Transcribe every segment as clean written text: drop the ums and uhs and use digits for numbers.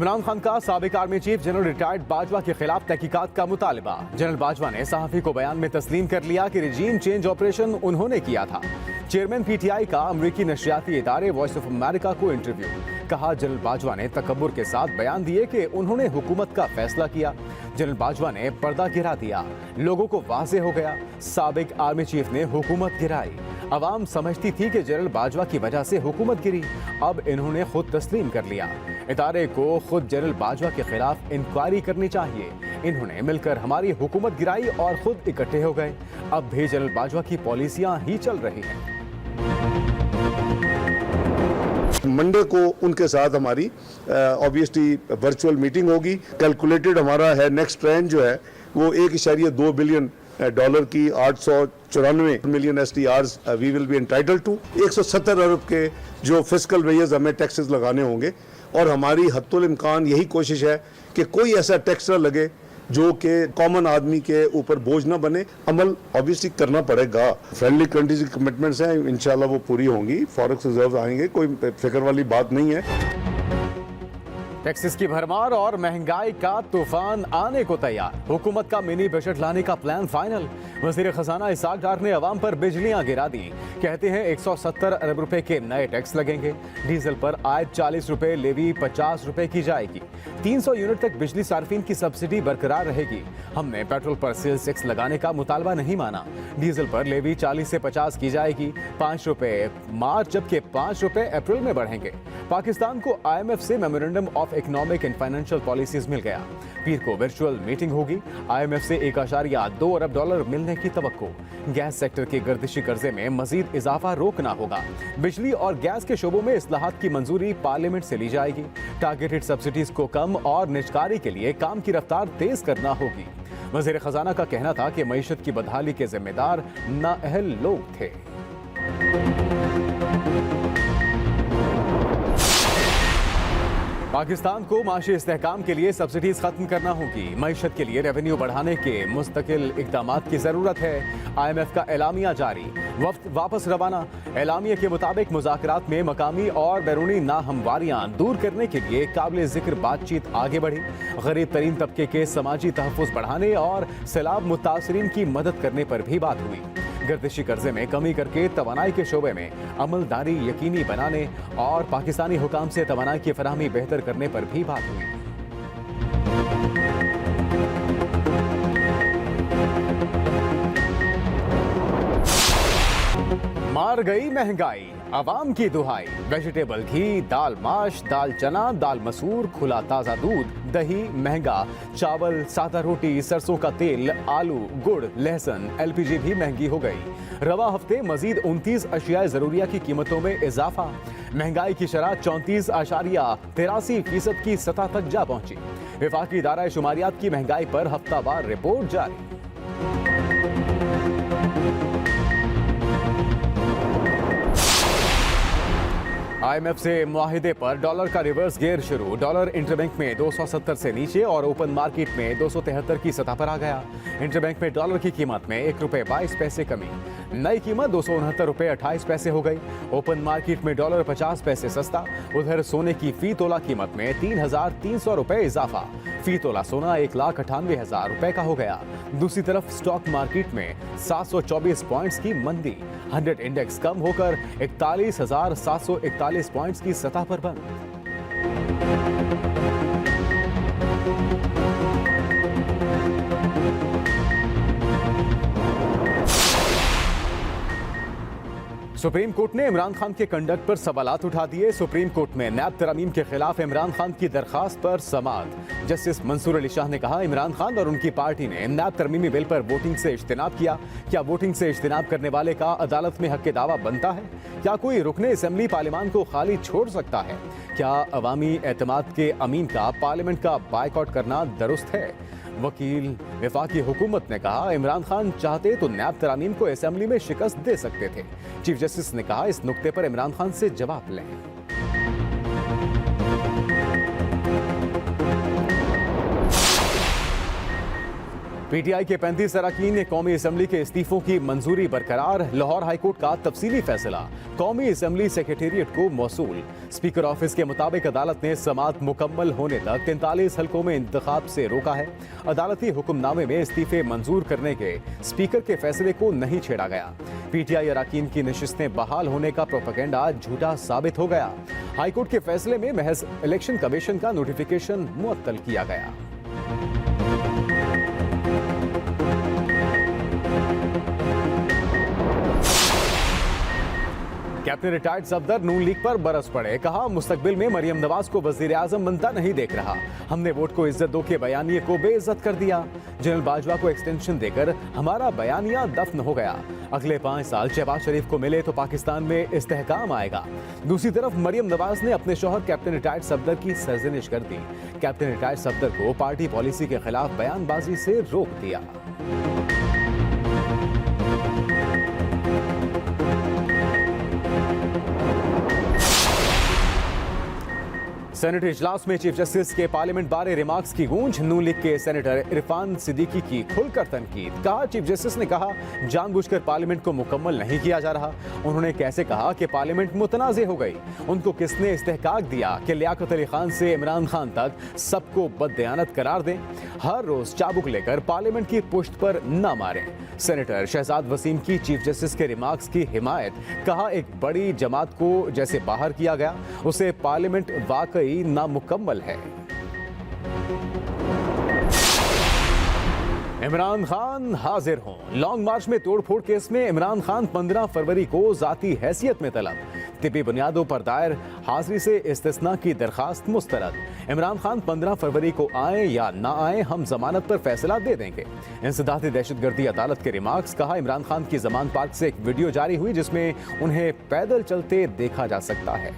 इमरान खान का साबिक army chief general retired Bajwa के खिलाफ तहकीकात का मुतालबा। जनरल बाजवा ने सहाफी को बयान में तस्लीम कर लिया कि रिजीम चेंज ऑपरेशन उन्होंने किया था। चेयरमैन पीटीआई का अमरीकी नशरियाती इदारे वॉइस ऑफ अमेरिका को इंटरव्यू। कहा, जनरल बाजवा ने तकब्बुर के साथ बयान दिए कि उन्होंने हुकूमत का फैसला किया। जनरल बाजवा ने पर्दा गिरा दिया, लोगों को वाज़े हो गया साबिक आर्मी चीफ ने हुकूमत गिराई। अवाम समझती थी कि जनरल बाजवा की वजह से हुकूमत गिरी, अब इन्होंने खुद तस्लीम कर लिया। इदारे को खुद जनरल बाजवा के खिलाफ इंक्वायरी करनी चाहिए। इन्होंने मिलकर हमारी हुकूमत गिराई और खुद इकट्ठे हो गए। अब भी जनरल बाजवा की पॉलिसियां ही चल रही हैं। मंडे को उनके साथ हमारी ऑब्वियसली वर्चुअल मीटिंग होगी। कैलकुलेटेड हमारा है नेक्स्ट ट्रेंड जो है वो 1.2 बिलियन डॉलर की 894 million SDRs we will be entitled to. 170 अरब के जो फिस्कल वेजेस हमें टैक्सेस लगाने होंगे और हमारी हद्दुल इम्कान यही कोशिश है कि कोई ऐसा टैक्स न लगे जो कि कॉमन आदमी के ऊपर बोझ ना बने। अमल ऑब्वियसली करना पड़ेगा। फ्रेंडली कंट्रीज की कमिटमेंट्स हैं, इंशाल्लाह वो पूरी होंगी। फॉरेक्स रिजर्व आएंगे, कोई फिक्र वाली बात नहीं है। टैक्सेस की भरमार और महंगाई का तूफान आने को तैयार। हुकूमत का मिनी बजट लाने का प्लान फाइनल। वजीर खजाना इसाक डार ने अवाम पर बिजलियां गिरा दी। कहते हैं 170 अरब रुपए के नए टैक्स लगेंगे। डीजल पर आयद 40 रुपए, लेवी 50 रुपए की जाएगी। 300 यूनिट तक बिजली सार्फिन की सब्सिडी बरकरार रहेगी। हमने पेट्रोल पर सेल्स टैक्स लगाने का मुतालबा नहीं माना। डीजल पर लेवी 40 से 50 की जाएगी। 5 रुपए मार्च जबकि 5 रुपए अप्रैल में बढ़ेंगे। पाकिस्तान को IMF से memorandum of economic and financial policies मिल गया। पीर को वर्चुअल मीटिंग होगी। IMF से 1.2 अरब डॉलर मिलने की तवक्को। गैस सेक्टर के गर्दिशी कर्जे में मजीद इजाफा रोकना होगा। बिजली और गैस के शोबों में इस्लाहात की मंजूरी पार्लियामेंट से ली जाएगी। टारगेटेड सब्सिडीज को कम और निजकारी के लिए काम की रफ्तार तेज करना होगी। वजीर खजाना का कहना था कि मईशत की बदहाली के जिम्मेदार नाअहल लोग थे। पाकिस्तान को माशी इस्तेहकाम के लिए सब्सिडीज खत्म करना होगी। मईशत के लिए रेवेन्यू बढ़ाने के मुस्तकिल इक़दामात की जरूरत है। IMF का एलामिया जारी, वफ्द वापस रवाना। एलामिया के मुताबिक मुज़ाकरात में मकामी और बैरूनी नाहमवारियां दूर करने के लिए काबिल जिक्र बातचीत आगे बढ़ी। गरीब तरीन तबके के समाजी तहफ़्फ़ुज़ बढ़ाने और सैलाब मुतासरीन की मदद करने पर भी बात हुई। गर्दिशी कर्जे में कमी करके तवानाई के शोबे में अमलदारी यकीनी बनाने और पाकिस्तानी हुकाम से तवानाई की फराहमी बेहतर करने पर भी बात हुई। मार गई महंगाई, अवाम की दुहाई। वेजिटेबल घी, दाल माश, दाल चना, दाल मसूर, खुला ताज़ा दूध, दही महंगा, चावल, सादा रोटी, सरसों का तेल, आलू, गुड़, लहसुन, LPG भी महंगी हो गई। रवा हफ्ते मजीद 29 अशियाए जरूरिया की कीमतों में इजाफा। महंगाई की शरह 34.83% की सतह तक जा पहुंची। विफाकी इदारा शुमारियात की महंगाई पर हफ्तावार रिपोर्ट जारी। IMF से मुआहिदे पर डॉलर का रिवर्स गियर शुरू। डॉलर इंटरबैंक में 270 से नीचे और ओपन मार्केट में 273 की सतह पर आ गया। इंटरबैंक में डॉलर की कीमत में 1 रुपए 22 पैसे कमी। नई कीमत 269 रुपए 28 पैसे हो गई। ओपन मार्केट में डॉलर 50 पैसे सस्ता। उधर सोने की फी तोला कीमत में 3,300 रुपए इजाफा। फी तोला सोना 1,98,000 रुपए का हो गया। दूसरी तरफ स्टॉक मार्केट में 724 पॉइंट्स की मंदी। 100 इंडेक्स कम होकर 41,741 पॉइंट्स की सतह पर बंद। सुप्रीम कोर्ट ने इमरान खान के कंडक्ट पर सवालात उठा दिए। सुप्रीम कोर्ट में नैब तरमीम के खिलाफ इमरान खान की दरखास्त पर समाअत। जस्टिस मंसूर अली शाह ने कहा, इमरान खान और उनकी पार्टी ने नैब तरमीमी बिल पर वोटिंग से इज्तिनाब किया। क्या वोटिंग से इज्तिनाब करने वाले का अदालत में हक दावा बनता है? क्या कोई रुकने असेंबली पार्लियामान को खाली छोड़ सकता है? क्या अवामी एतमाद के अमीन का पार्लियामेंट का बायकॉट करना दुरुस्त है? वकील वफाकी हुकूमत ने कहा, इमरान खान चाहते तो नैब तरामीम को असेंबली में शिकस्त दे सकते थे। चीफ जस्टिस ने कहा, इस नुक्ते पर इमरान खान से जवाब लें। पीटीआई के 35 अरकान ने कौमी असम्बली के इस्तीफों की मंजूरी बरकरार। लाहौर हाईकोर्ट का तफसीली फैसला कौमी असम्बली सेक्रेटेरिएट को मौसूल। स्पीकर ऑफिस के मुताबिक अदालत ने समाअत मुकम्मल होने तक 43 हलकों में इंतखाब से रोका है। अदालती हुक्मनामे में इस्तीफे मंजूर करने के स्पीकर के फैसले को नहीं छेड़ा गया। पीटीआई अरकान की नशिस्तें बहाल होने का प्रोपेगेंडा झूठा साबित हो गया। हाईकोर्ट के फैसले में महज इलेक्शन कमीशन का नोटिफिकेशन मुअत्तल किया गया। कैप्टन रिटायर्ड सफदर नून लीग पर बरस पड़े। कहा, मुस्तकबिल में मरियम नवाज को वजीर आजम बनता नहीं देख रहा। हमने वोट को इज्जत दो के बयानिए को बेइज्जत कर दिया। जनरल बाजवा को एक्सटेंशन देकर हमारा बयानिया दफन हो गया। अगले 5 साल शहबाज शरीफ को मिले तो पाकिस्तान में इस्तेहकाम आएगा। दूसरी तरफ मरियम नवाज ने अपने शौहर कैप्टन रिटायर्ड सफदर की सरजनिश कर दी। कैप्टन रिटायर्ड सफदर को पार्टी पॉलिसी के खिलाफ बयानबाजी से रोक दिया। सेनेट इजलास में चीफ जस्टिस के पार्लियामेंट बारे रिमार्क्स की गूंज। नून लीग के सेनेटर इरफान सिद्दीकी की खुलकर तनकीद। कहा, चीफ जस्टिस ने कहा जानबूझकर पार्लियामेंट को मुकम्मल नहीं किया जा रहा। उन्होंने कैसे कहा कि पार्लियामेंट मुतनाज़े हो गई। उनको किसने इस्तेहकाक दिया कि लियाकत अली खान से इमरान खान तक सबको बददयानत करार दें। हर रोज चाबुक लेकर पार्लियामेंट की पुश्त पर न मारें। सेनेटर शहजाद वसीम की चीफ जस्टिस के रिमार्क्स की हिमायत। कहा, एक बड़ी जमात को जैसे बाहर किया गया उसे पार्लियामेंट वाकई नामुकम्मल है। इमरान खान हाजिर हों। लॉन्ग मार्च में तोड़फोड़ केस में इमरान खान 15 फरवरी को जाती हैसियत में तलब। तिब्बी बुनियादों पर दायर हाजिरी से इस्तिस्ना की दरखास्त मुस्तरद। इमरान खान 15 फरवरी को आए या ना आए, हम जमानत पर फैसला दे देंगे। इंसदादी दहशतगर्दी अदालत के रिमार्क्स। कहा, इमरान खान की जमान पार्क से एक वीडियो जारी हुई जिसमें उन्हें पैदल चलते देखा जा सकता है।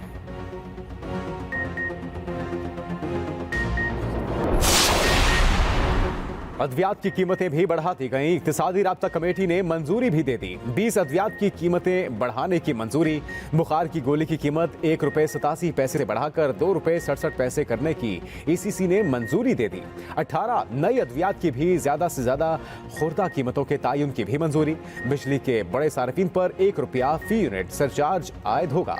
अद्वियात की कीमतें भी बढ़ा दी गईं। इक्तिसादी राब्ता कमेटी ने मंजूरी भी दे दी। 20 अद्वियात की कीमतें बढ़ाने की मंजूरी। बुखार की गोली की कीमत ₹1.87 से बढ़ाकर ₹2.67 करने की ईसीसी ने मंजूरी दे दी। 18 नई अद्वियात की भी ज्यादा से ज्यादा खुर्दा कीमतों के तयन की भी मंजूरी। बिजली के बड़े सार्फिन पर ₹1 फी यूनिट सरचार्ज आयद होगा।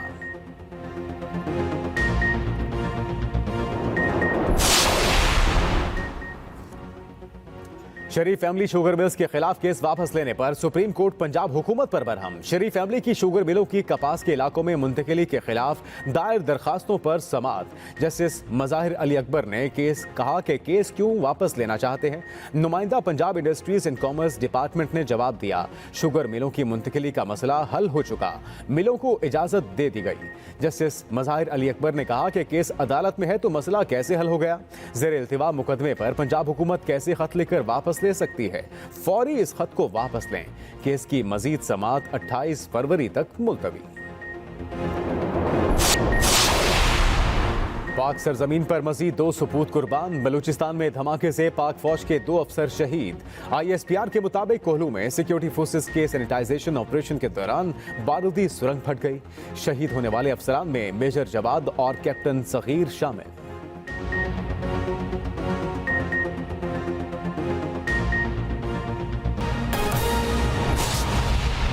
शरीफ फैमिली शुगर मिल्स के खिलाफ केस वापस लेने पर सुप्रीम कोर्ट पंजाब हुकूमत पर बरहम। शरीफ फैमिली की शुगर मिलों की कपास के इलाकों में मुंतकिली के खिलाफ दायर दरखास्तों पर समाअत। जस्टिस मज़ाहिर अली अकबर ने कहा कि केस क्यों वापस लेना चाहते हैं। नुमाइंदा Punjab industries and commerce department ने जवाब दिया, शुगर मिलों की मुंतकिली का मसला हल हो चुका, मिलों को इजाजत दे दी गई। जस्टिस मज़ाहिर अली अकबर ने कहा कि केस अदालत में है तो मसला कैसे हल हो गया। ज़ेर इल्तिवा मुकदमे पर पंजाब हुकूमत कैसे खत लिखकर वापस ले सकती है। फौरी इस खत को वापस लें। केस की मजीद समाअत 28 फरवरी तक मुलतवी। पाक सरजमीन पर मजीद 2 सपूत कुर्बान। बलूचिस्तान में धमाके से पाक फौज के 2 अफसर शहीद। ISPR के मुताबिक कोहलू में सिक्योरिटी फोर्सेस के सैनिटाइजेशन ऑपरेशन के दौरान बारूदी सुरंग फट गई। शहीद होने वाले अफसरान में मेजर जवाद और कैप्टन सगीर शामिल।